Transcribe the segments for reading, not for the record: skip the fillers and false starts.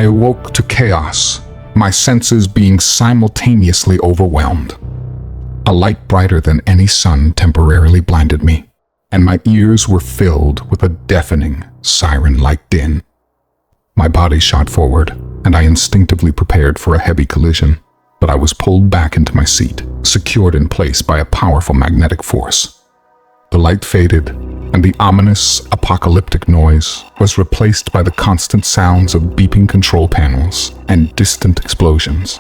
I awoke to chaos, my senses being simultaneously overwhelmed. A light brighter than any sun temporarily blinded me, and my ears were filled with a deafening, siren-like din. My body shot forward, and I instinctively prepared for a heavy collision, but I was pulled back into my seat, secured in place by a powerful magnetic force. The light faded, and the ominous, apocalyptic noise was replaced by the constant sounds of beeping control panels and distant explosions.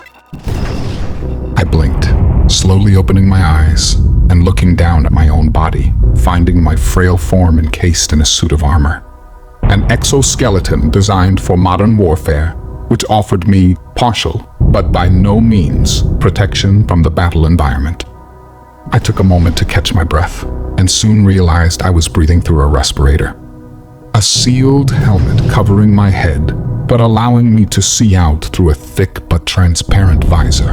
I blinked, slowly opening my eyes and looking down at my own body, finding my frail form encased in a suit of armor. An exoskeleton designed for modern warfare, which offered me partial, but by no means, protection from the battle environment. I took a moment to catch my breath, and soon realized I was breathing through a respirator. A sealed helmet covering my head, but allowing me to see out through a thick but transparent visor.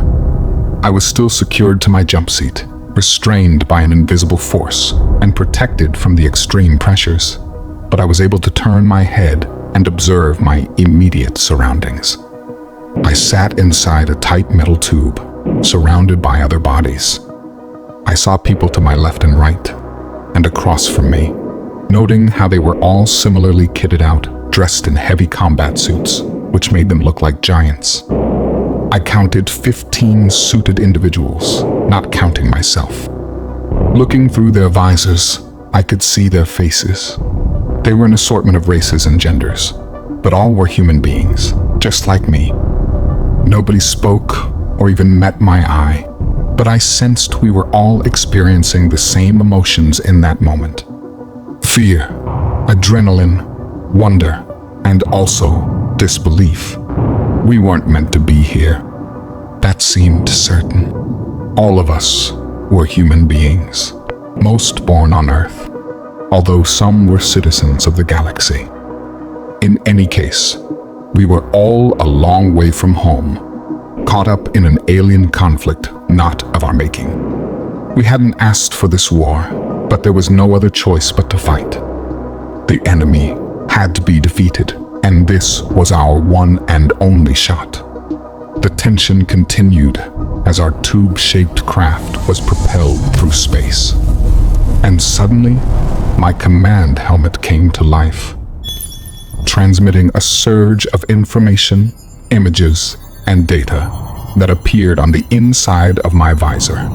I was still secured to my jump seat, restrained by an invisible force, and protected from the extreme pressures. But I was able to turn my head and observe my immediate surroundings. I sat inside a tight metal tube, surrounded by other bodies. I saw people to my left and right, and across from me, noting how they were all similarly kitted out, dressed in heavy combat suits, which made them look like giants. I counted 15 suited individuals, not counting myself. Looking through their visors, I could see their faces. They were an assortment of races and genders, but all were human beings, just like me. Nobody spoke or even met my eye, but I sensed we were all experiencing the same emotions in that moment. Fear, adrenaline, wonder, and also disbelief. We weren't meant to be here. That seemed certain. All of us were human beings, most born on Earth, although some were citizens of the galaxy. In any case, we were all a long way from home, caught up in an alien conflict not of our making. We hadn't asked for this war, but there was no other choice but to fight. The enemy had to be defeated, and this was our one and only shot. The tension continued as our tube-shaped craft was propelled through space. And suddenly, my command helmet came to life, transmitting a surge of information, images, and data that appeared on the inside of my visor.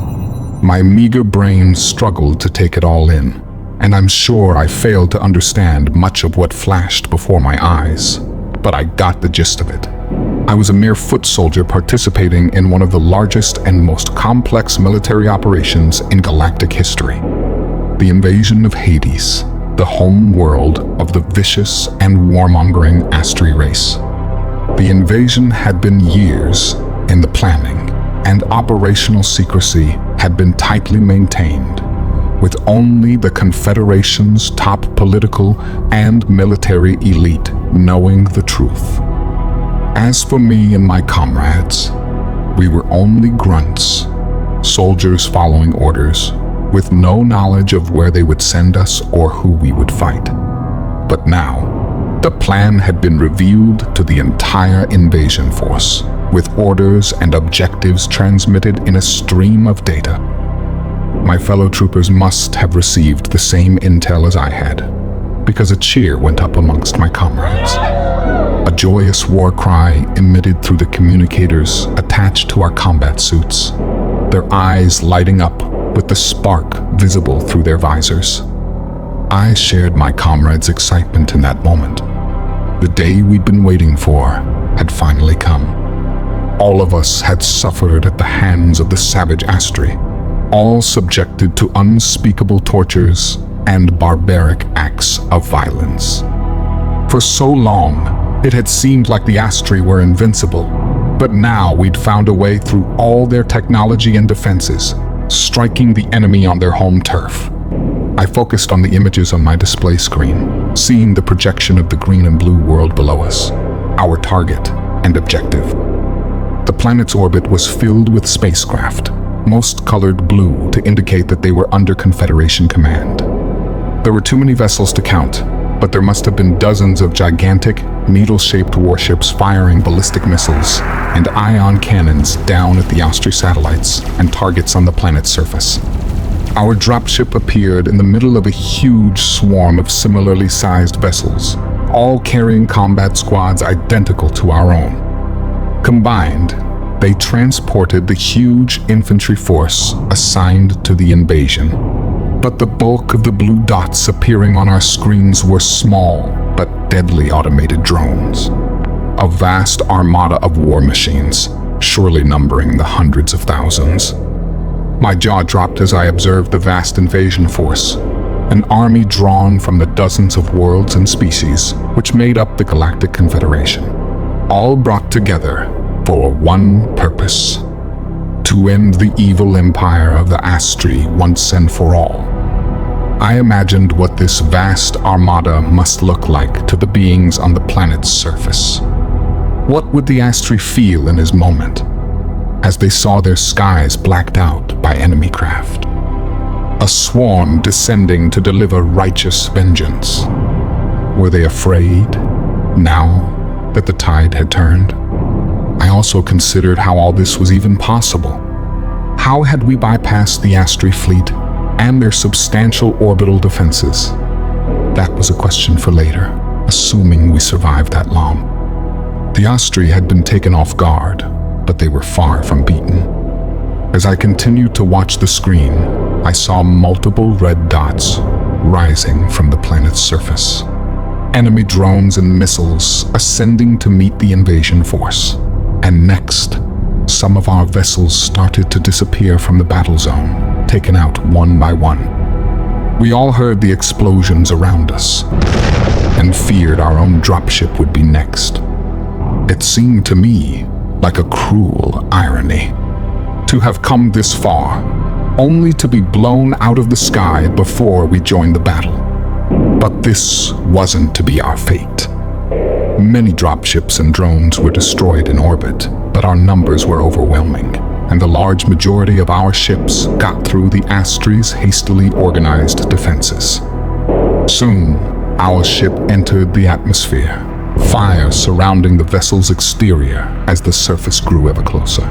My meager brain struggled to take it all in, and I'm sure I failed to understand much of what flashed before my eyes, but I got the gist of it. I was a mere foot soldier participating in one of the largest and most complex military operations in galactic history. The invasion of Hades, the home world of the vicious and warmongering Astri race. The invasion had been years in the planning, and operational secrecy had been tightly maintained, with only the Confederation's top political and military elite knowing the truth. As for me and my comrades, we were only grunts, soldiers following orders, with no knowledge of where they would send us or who we would fight. But now, the plan had been revealed to the entire invasion force, with orders and objectives transmitted in a stream of data. My fellow troopers must have received the same intel as I had, because a cheer went up amongst my comrades. A joyous war cry emitted through the communicators attached to our combat suits, their eyes lighting up with the spark visible through their visors. I shared my comrades' excitement in that moment. The day we'd been waiting for had finally come. All of us had suffered at the hands of the savage Astri, all subjected to unspeakable tortures and barbaric acts of violence. For so long, it had seemed like the Astri were invincible, but now we'd found a way through all their technology and defenses, striking the enemy on their home turf. I focused on the images on my display screen, seeing the projection of the green and blue world below us, our target and objective. The planet's orbit was filled with spacecraft, most colored blue to indicate that they were under Confederation command. There were too many vessels to count, but there must have been dozens of gigantic, needle-shaped warships firing ballistic missiles and ion cannons down at the Astri satellites and targets on the planet's surface. Our dropship appeared in the middle of a huge swarm of similarly sized vessels, all carrying combat squads identical to our own. Combined, they transported the huge infantry force assigned to the invasion. But the bulk of the blue dots appearing on our screens were small but deadly automated drones. A vast armada of war machines, surely numbering the hundreds of thousands. My jaw dropped as I observed the vast invasion force, an army drawn from the dozens of worlds and species which made up the Galactic Confederation, all brought together for one purpose: to end the evil empire of the Astri once and for all. I imagined what this vast armada must look like to the beings on the planet's surface. What would the Astri feel in his moment, as they saw their skies blacked out by enemy craft? A swarm descending to deliver righteous vengeance. Were they afraid, now that the tide had turned? I also considered how all this was even possible. How had we bypassed the Astri fleet and their substantial orbital defenses? That was a question for later, assuming we survived that long. The Astri had been taken off guard, but they were far from beaten. As I continued to watch the screen, I saw multiple red dots rising from the planet's surface. Enemy drones and missiles ascending to meet the invasion force. And next, some of our vessels started to disappear from the battle zone, taken out one by one. We all heard the explosions around us and feared our own dropship would be next. It seemed to me like a cruel irony to have come this far, only to be blown out of the sky before we joined the battle. But this wasn't to be our fate. Many dropships and drones were destroyed in orbit, but our numbers were overwhelming, and the large majority of our ships got through the Astri's hastily organized defenses. Soon, our ship entered the atmosphere, fire surrounding the vessel's exterior as the surface grew ever closer.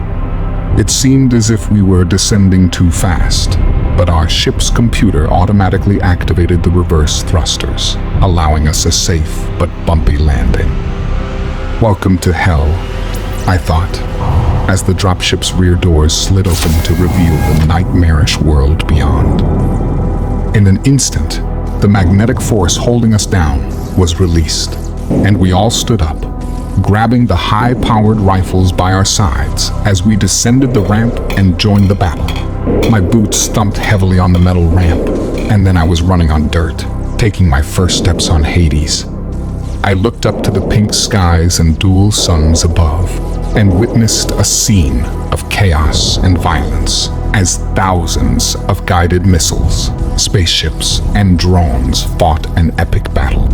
It seemed as if we were descending too fast, but our ship's computer automatically activated the reverse thrusters, allowing us a safe but bumpy landing. Welcome to hell, I thought, as the dropship's rear doors slid open to reveal the nightmarish world beyond. In an instant, the magnetic force holding us down was released, and we all stood up, grabbing the high-powered rifles by our sides as we descended the ramp and joined the battle. My boots thumped heavily on the metal ramp, and then I was running on dirt, taking my first steps on Hades. I looked up to the pink skies and dual suns above, and witnessed a scene of chaos and violence as thousands of guided missiles, spaceships, and drones fought an epic battle.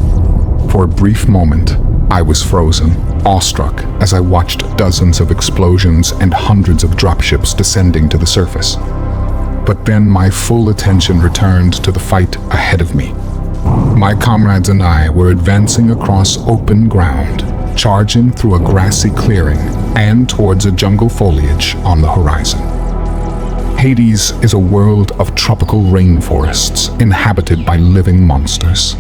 For a brief moment, I was frozen, awestruck as I watched dozens of explosions and hundreds of dropships descending to the surface. But then my full attention returned to the fight ahead of me. My comrades and I were advancing across open ground, charging through a grassy clearing and towards a jungle foliage on the horizon. Hades is a world of tropical rainforests inhabited by living monsters.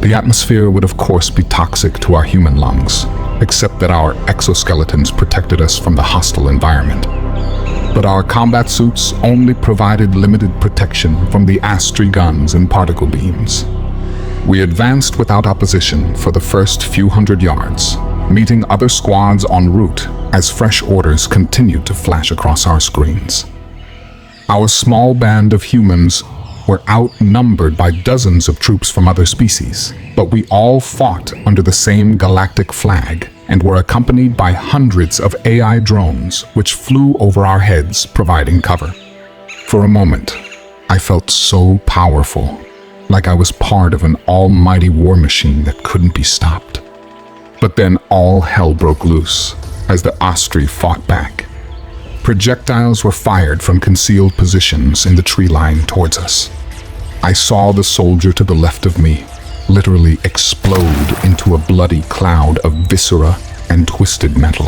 The atmosphere would of course be toxic to our human lungs, except that our exoskeletons protected us from the hostile environment. But our combat suits only provided limited protection from the Astri guns and particle beams. We advanced without opposition for the first few hundred yards, meeting other squads en route as fresh orders continued to flash across our screens. Our small band of humans were outnumbered by dozens of troops from other species, but we all fought under the same galactic flag and were accompanied by hundreds of AI drones which flew over our heads, providing cover. For a moment, I felt so powerful, like I was part of an almighty war machine that couldn't be stopped. But then all hell broke loose as the Astri fought back. Projectiles were fired from concealed positions in the tree line towards us. I saw the soldier to the left of me, literally explode into a bloody cloud of viscera and twisted metal.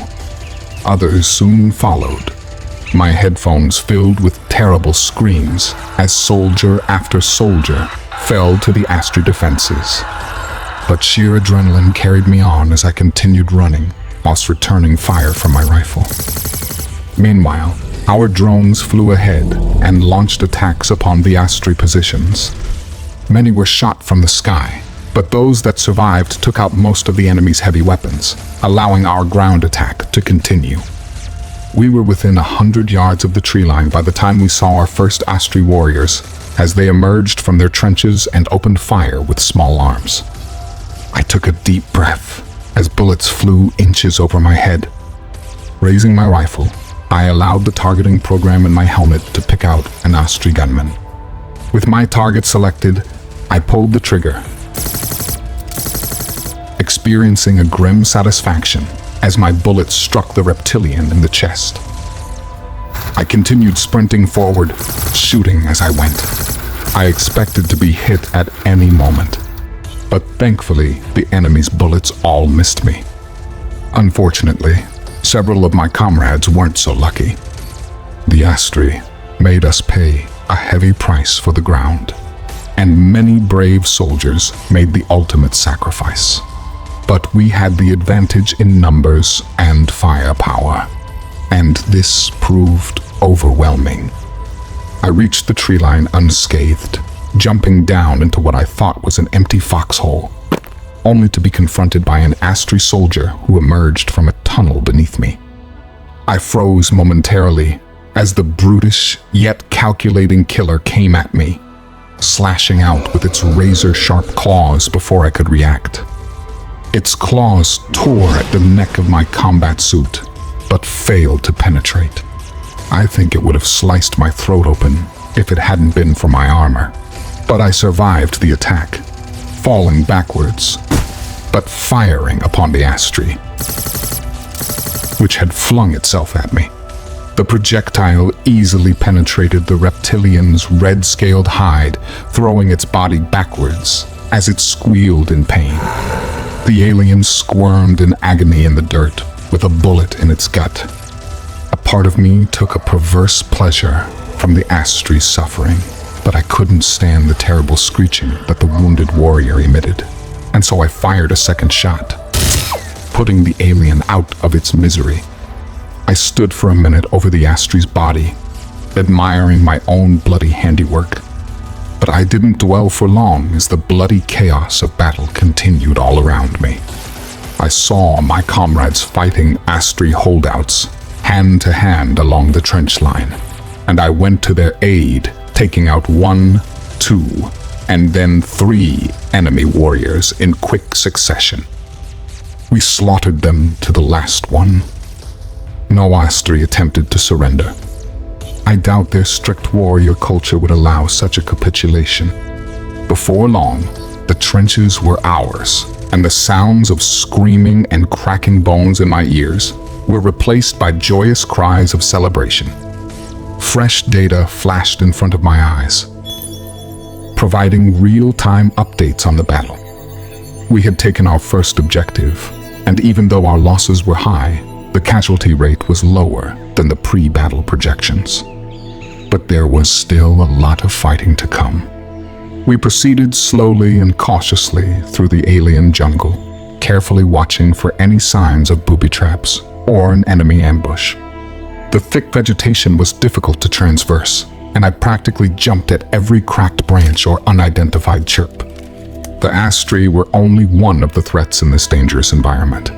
Others soon followed, my headphones filled with terrible screams as soldier after soldier fell to the Astri defenses. But sheer adrenaline carried me on as I continued running whilst returning fire from my rifle. Meanwhile, our drones flew ahead and launched attacks upon the Astri positions. Many were shot from the sky, but those that survived took out most of the enemy's heavy weapons, allowing our ground attack to continue. We were within 100 yards of the tree line by the time we saw our first Astri warriors as they emerged from their trenches and opened fire with small arms. I took a deep breath as bullets flew inches over my head. Raising my rifle, I allowed the targeting program in my helmet to pick out an Astri gunman. With my target selected, I pulled the trigger, experiencing a grim satisfaction as my bullet struck the reptilian in the chest. I continued sprinting forward, shooting as I went. I expected to be hit at any moment, but thankfully the enemy's bullets all missed me. Unfortunately, several of my comrades weren't so lucky. The Astri made us pay a heavy price for the ground, and many brave soldiers made the ultimate sacrifice. But we had the advantage in numbers and firepower, and this proved overwhelming. I reached the tree line unscathed, jumping down into what I thought was an empty foxhole, only to be confronted by an Astri soldier who emerged from a tunnel beneath me. I froze momentarily as the brutish yet calculating killer came at me, slashing out with its razor-sharp claws before I could react. Its claws tore at the neck of my combat suit, but failed to penetrate. I think it would have sliced my throat open if it hadn't been for my armor. But I survived the attack, falling backwards, but firing upon the Astri, which had flung itself at me. The projectile easily penetrated the reptilian's red-scaled hide, throwing its body backwards as it squealed in pain. The alien squirmed in agony in the dirt, with a bullet in its gut. A part of me took a perverse pleasure from the Astri's suffering, but I couldn't stand the terrible screeching that the wounded warrior emitted, and so I fired a second shot, putting the alien out of its misery. I stood for a minute over the Astri's body, admiring my own bloody handiwork. But I didn't dwell for long as the bloody chaos of battle continued all around me. I saw my comrades fighting Astri holdouts, hand to hand along the trench line, and I went to their aid, taking out 1, 2, and then 3 enemy warriors in quick succession. We slaughtered them to the last one. No Astri attempted to surrender. I doubt their strict warrior culture would allow such a capitulation. Before long, the trenches were ours, and the sounds of screaming and cracking bones in my ears were replaced by joyous cries of celebration. Fresh data flashed in front of my eyes, providing real-time updates on the battle. We had taken our first objective, and even though our losses were high, the casualty rate was lower than the pre-battle projections. But there was still a lot of fighting to come. We proceeded slowly and cautiously through the alien jungle, carefully watching for any signs of booby traps or an enemy ambush. The thick vegetation was difficult to transverse, and I practically jumped at every cracked branch or unidentified chirp. The Astri were only one of the threats in this dangerous environment,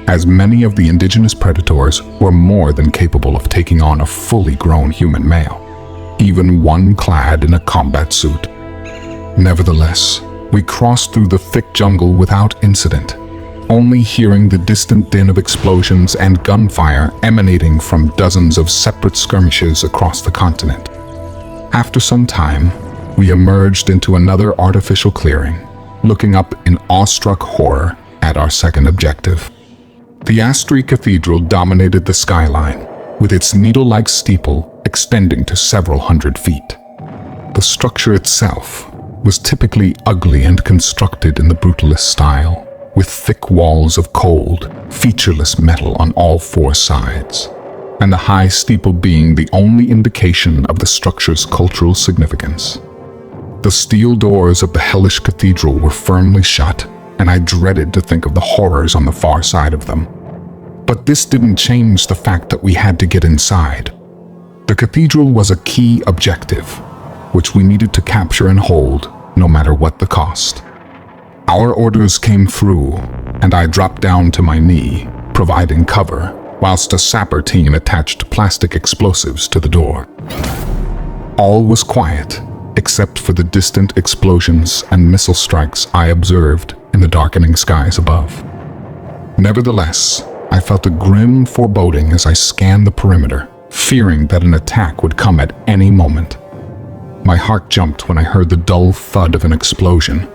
as many of the indigenous predators were more than capable of taking on a fully grown human male, even one clad in a combat suit. Nevertheless, we crossed through the thick jungle without incident, only hearing the distant din of explosions and gunfire emanating from dozens of separate skirmishes across the continent. After some time, we emerged into another artificial clearing, looking up in awestruck horror at our second objective. The Astri Cathedral dominated the skyline, with its needle-like steeple extending to several hundred feet. The structure itself was typically ugly and constructed in the brutalist style, with thick walls of cold, featureless metal on all four sides, and the high steeple being the only indication of the structure's cultural significance. The steel doors of the hellish cathedral were firmly shut, and I dreaded to think of the horrors on the far side of them. But this didn't change the fact that we had to get inside. The cathedral was a key objective, which we needed to capture and hold, no matter what the cost. Our orders came through, and I dropped down to my knee, providing cover, whilst a sapper team attached plastic explosives to the door. All was quiet, except for the distant explosions and missile strikes I observed in the darkening skies above. Nevertheless, I felt a grim foreboding as I scanned the perimeter, fearing that an attack would come at any moment. My heart jumped when I heard the dull thud of an explosion,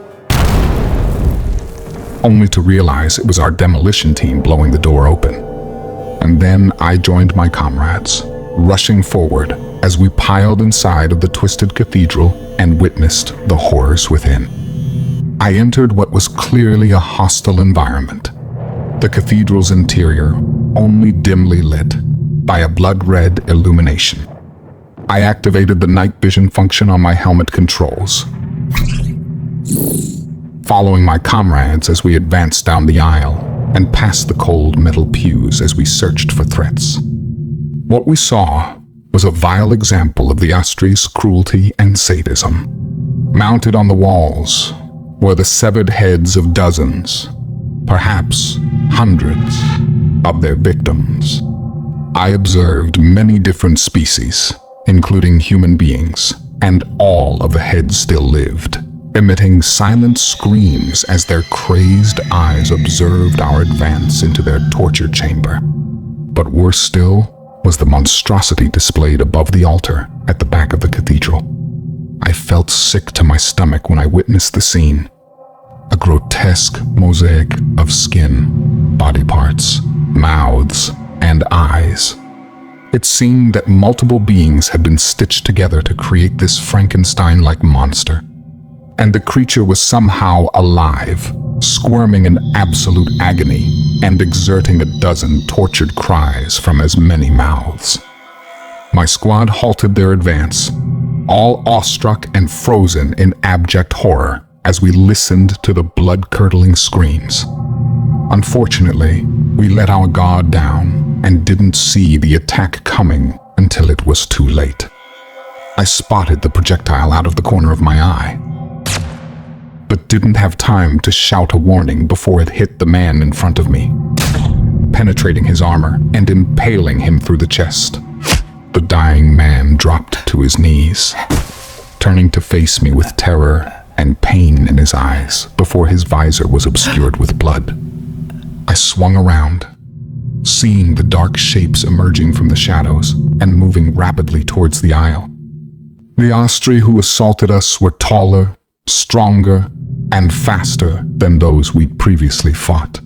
only to realize it was our demolition team blowing the door open. And then I joined my comrades, rushing forward as we piled inside of the twisted cathedral and witnessed the horrors within. I entered what was clearly a hostile environment. The cathedral's interior only dimly lit by a blood-red illumination. I activated the night vision function on my helmet controls, following my comrades as we advanced down the aisle and past the cold metal pews as we searched for threats. What we saw was a vile example of the Astri's cruelty and sadism. Mounted on the walls were the severed heads of dozens, perhaps hundreds, of their victims. I observed many different species, including human beings, and all of the heads still lived, emitting silent screams as their crazed eyes observed our advance into their torture chamber. But worse still was the monstrosity displayed above the altar at the back of the cathedral. I felt sick to my stomach when I witnessed the scene. A grotesque mosaic of skin, body parts, mouths, and eyes. It seemed that multiple beings had been stitched together to create this Frankenstein-like monster. And the creature was somehow alive, squirming in absolute agony and exerting a dozen tortured cries from as many mouths. My squad halted their advance, all awestruck and frozen in abject horror as we listened to the blood-curdling screams. Unfortunately, we let our guard down and didn't see the attack coming until it was too late. I spotted the projectile out of the corner of my eye, but didn't have time to shout a warning before it hit the man in front of me, penetrating his armor and impaling him through the chest. The dying man dropped to his knees, turning to face me with terror and pain in his eyes before his visor was obscured with blood. I swung around, seeing the dark shapes emerging from the shadows and moving rapidly towards the aisle. The Astri who assaulted us were taller, stronger, and faster than those we'd previously fought.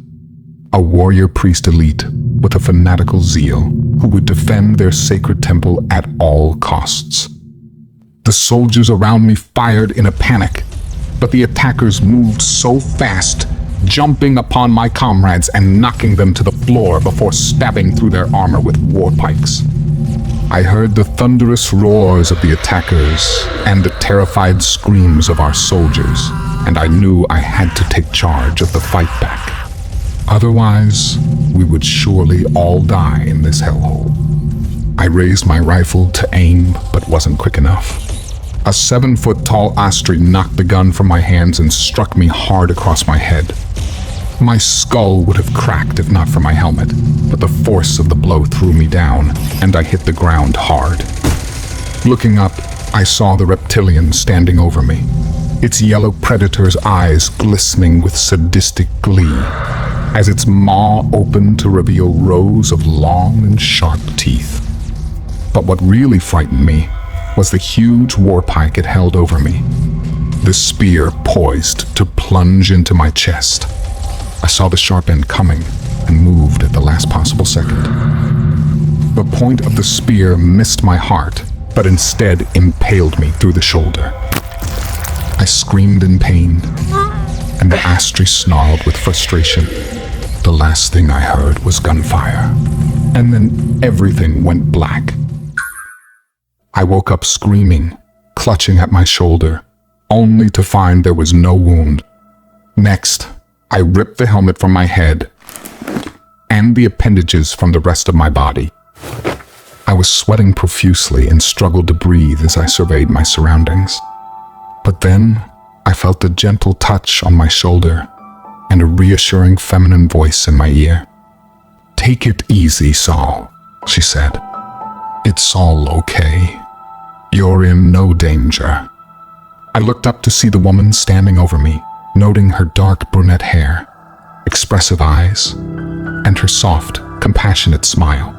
A warrior priest elite with a fanatical zeal who would defend their sacred temple at all costs. The soldiers around me fired in a panic, but the attackers moved so fast, jumping upon my comrades and knocking them to the floor before stabbing through their armor with war pikes. I heard the thunderous roars of the attackers and the terrified screams of our soldiers, and I knew I had to take charge of the fight back. Otherwise, we would surely all die in this hellhole. I raised my rifle to aim, but wasn't quick enough. A 7-foot-tall Astri knocked the gun from my hands and struck me hard across my head. My skull would have cracked if not for my helmet, but the force of the blow threw me down, and I hit the ground hard. Looking up, I saw the reptilian standing over me, its yellow predator's eyes glistening with sadistic glee, as its maw opened to reveal rows of long and sharp teeth. But what really frightened me was the huge war pike it held over me, the spear poised to plunge into my chest. I saw the sharp end coming and moved at the last possible second. The point of the spear missed my heart, but instead impaled me through the shoulder. I screamed in pain, and the Astri snarled with frustration. The last thing I heard was gunfire, and then everything went black. I woke up screaming, clutching at my shoulder, only to find there was no wound. Next, I ripped the helmet from my head and the appendages from the rest of my body. I was sweating profusely and struggled to breathe as I surveyed my surroundings. But then, I felt a gentle touch on my shoulder and a reassuring feminine voice in my ear. "Take it easy, Saul," she said. "It's all okay. You're in no danger." I looked up to see the woman standing over me, noting her dark brunette hair, expressive eyes, and her soft, compassionate smile.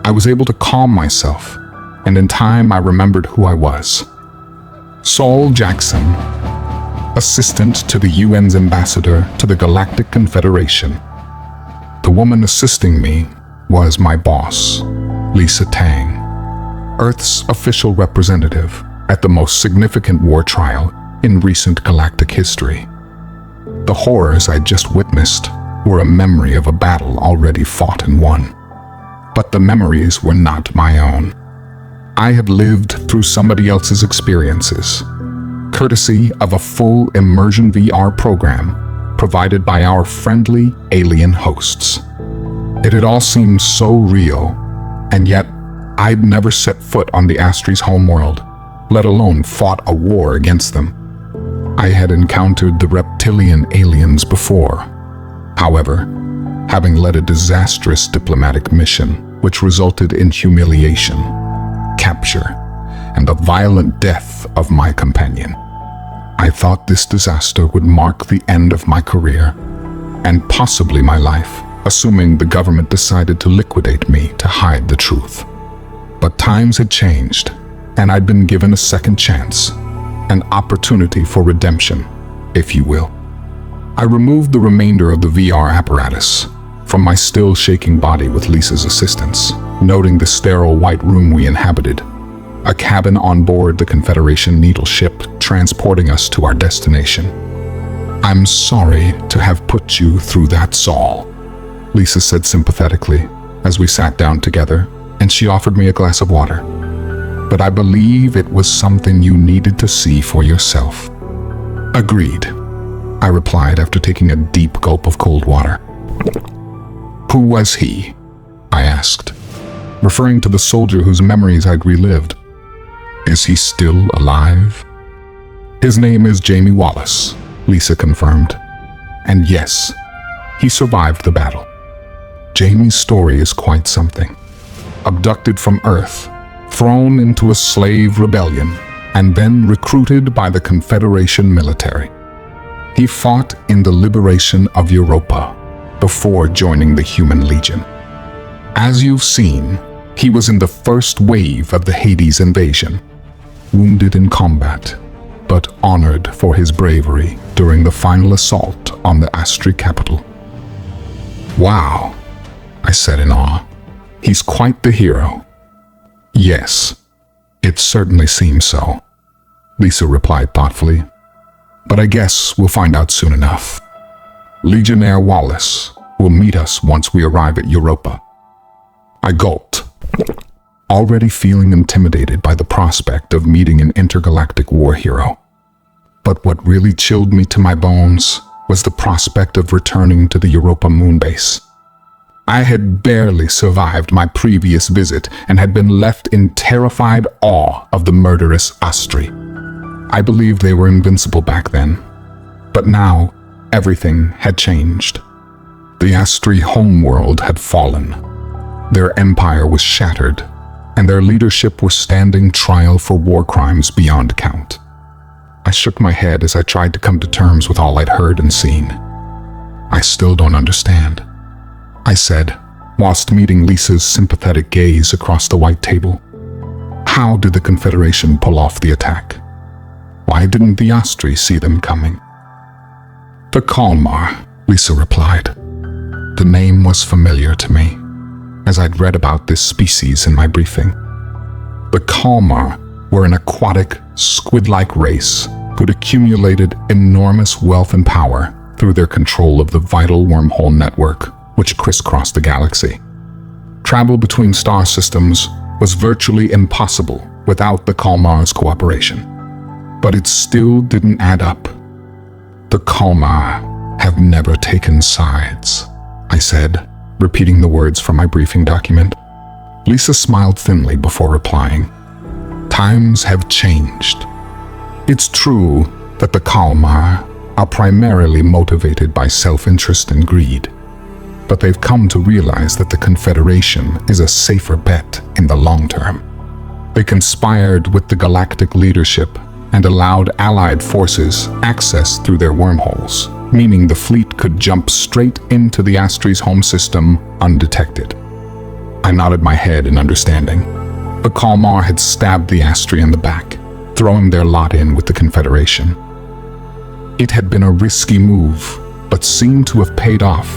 I was able to calm myself, and in time I remembered who I was. Saul Jackson, assistant to the UN's ambassador to the Galactic Confederation. The woman assisting me was my boss, Lisa Tang, Earth's official representative at the most significant war trial in recent galactic history. The horrors I'd just witnessed were a memory of a battle already fought and won. But the memories were not my own. I had lived through somebody else's experiences, courtesy of a full immersion VR program provided by our friendly alien hosts. It had all seemed so real, and yet I'd never set foot on the Astri's homeworld, let alone fought a war against them. I had encountered the reptilian aliens before. However, having led a disastrous diplomatic mission which resulted in humiliation, capture, and the violent death of my companion, I thought this disaster would mark the end of my career, and possibly my life, assuming the government decided to liquidate me to hide the truth. But times had changed, and I'd been given a second chance, an opportunity for redemption, if you will. I removed the remainder of the VR apparatus from my still shaking body with Lisa's assistance, noting the sterile white room we inhabited, a cabin on board the Confederation Needle ship transporting us to our destination. "I'm sorry to have put you through that, Saul," Lisa said sympathetically as we sat down together, and she offered me a glass of water. "But I believe it was something you needed to see for yourself." "Agreed," I replied after taking a deep gulp of cold water. "Who was he?" I asked, referring to the soldier whose memories I'd relived. "Is he still alive?" "His name is Jamie Wallace," Lisa confirmed. "And yes, he survived the battle. Jamie's story is quite something. Abducted from Earth, thrown into a slave rebellion, and then recruited by the Confederation military. He fought in the liberation of Europa before joining the Human Legion. As you've seen, he was in the first wave of the Hades invasion, wounded in combat, but honored for his bravery during the final assault on the Astri capital." "Wow," I said in awe. "He's quite the hero." "Yes, it certainly seems so," Lisa replied thoughtfully. "But I guess we'll find out soon enough. Legionnaire Wallace will meet us once we arrive at Europa." I gulped, already feeling intimidated by the prospect of meeting an intergalactic war hero. But what really chilled me to my bones was the prospect of returning to the Europa moonbase. I had barely survived my previous visit and had been left in terrified awe of the murderous Astri. I believed they were invincible back then, but now everything had changed. The Astri homeworld had fallen. Their empire was shattered, and their leadership was standing trial for war crimes beyond count. I shook my head as I tried to come to terms with all I'd heard and seen. "I still don't understand," I said, whilst meeting Lisa's sympathetic gaze across the white table. "How did the Confederation pull off the attack? Why didn't the Astri see them coming?" "The Kalmar," Lisa replied. The name was familiar to me, as I'd read about this species in my briefing. The Kalmar were an aquatic, squid-like race who'd accumulated enormous wealth and power through their control of the vital wormhole network which crisscrossed the galaxy. Travel between star systems was virtually impossible without the Kalmar's cooperation. But it still didn't add up. The Kalmar have never taken sides, I said, repeating the words from my briefing document. Lisa smiled thinly before replying. Times have changed. It's true that the Kalmar are primarily motivated by self-interest and greed, but they've come to realize that the Confederation is a safer bet in the long term. They conspired with the galactic leadership and allowed Allied forces access through their wormholes, meaning the fleet could jump straight into the Astri's home system undetected. I nodded my head in understanding. The Kalmar had stabbed the Astri in the back, throwing their lot in with the Confederation. It had been a risky move, but seemed to have paid off.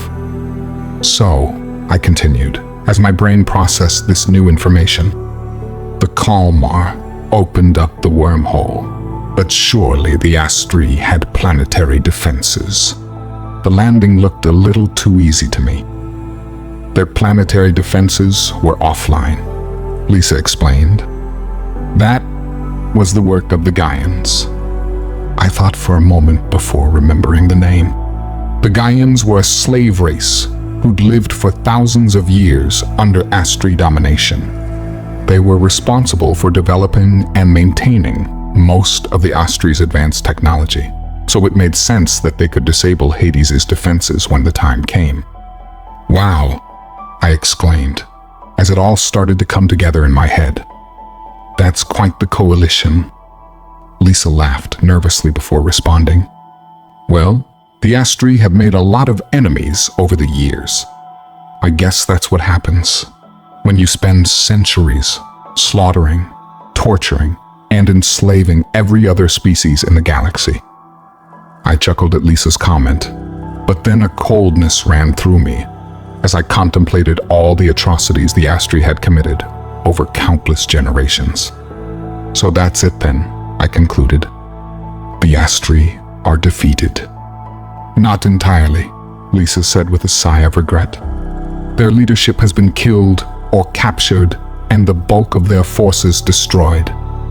So, I continued, as my brain processed this new information. The Kalmar opened up the wormhole, but surely the Astri had planetary defenses. The landing looked a little too easy to me. Their planetary defenses were offline, Lisa explained. That was the work of the Gaians. I thought for a moment before remembering the name. The Gaians were a slave race who'd lived for thousands of years under Astri domination. They were responsible for developing and maintaining most of the Astri's advanced technology, so it made sense that they could disable Hades' defenses when the time came. Wow, I exclaimed, as it all started to come together in my head. That's quite the coalition. Lisa laughed nervously before responding. Well, the Astri have made a lot of enemies over the years. I guess that's what happens when you spend centuries slaughtering, torturing, and enslaving every other species in the galaxy. I chuckled at Lisa's comment, but then a coldness ran through me as I contemplated all the atrocities the Astri had committed over countless generations. So that's it then, I concluded. The Astri are defeated. Not entirely, Lisa said with a sigh of regret. Their leadership has been killed or captured and the bulk of their forces destroyed,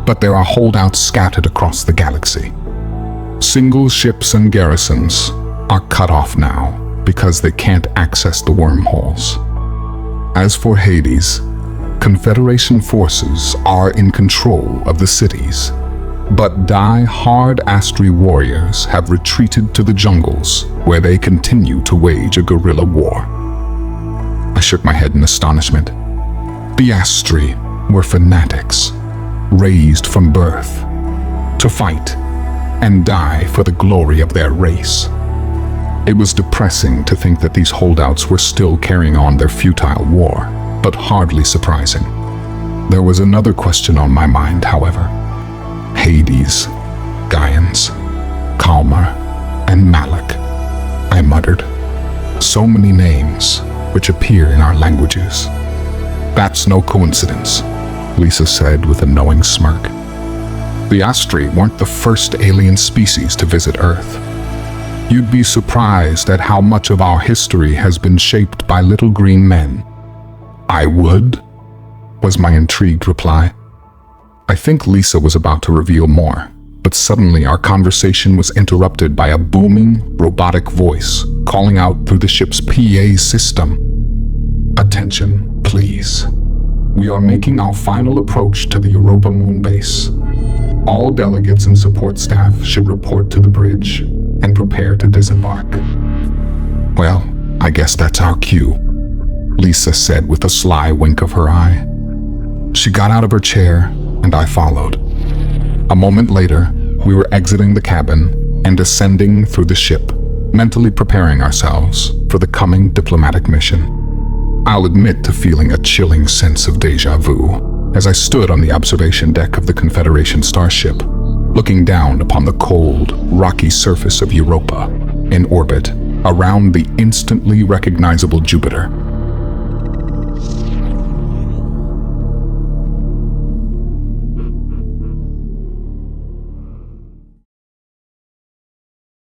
but there are holdouts scattered across the galaxy. Single ships and garrisons are cut off now because they can't access the wormholes. As for Hades, Confederation forces are in control of the cities, but die-hard Astri warriors have retreated to the jungles where they continue to wage a guerrilla war. I shook my head in astonishment. The Astri were fanatics, raised from birth to fight and die for the glory of their race. It was depressing to think that these holdouts were still carrying on their futile war, but hardly surprising. There was another question on my mind, however. Hades, Gaians, Kalmar, and Malak, I muttered. So many names which appear in our languages. That's no coincidence, Lisa said with a knowing smirk. The Astri weren't the first alien species to visit Earth. You'd be surprised at how much of our history has been shaped by little green men. I would, was my intrigued reply. I think Lisa was about to reveal more, but suddenly our conversation was interrupted by a booming, robotic voice calling out through the ship's PA system. Attention, please. We are making our final approach to the Europa moon base. All delegates and support staff should report to the bridge and prepare to disembark. Well, I guess that's our cue, Lisa said with a sly wink of her eye. She got out of her chair, and I followed. A moment later, we were exiting the cabin and ascending through the ship, mentally preparing ourselves for the coming diplomatic mission. I'll admit to feeling a chilling sense of déjà vu as I stood on the observation deck of the Confederation starship, looking down upon the cold, rocky surface of Europa in orbit around the instantly recognizable Jupiter.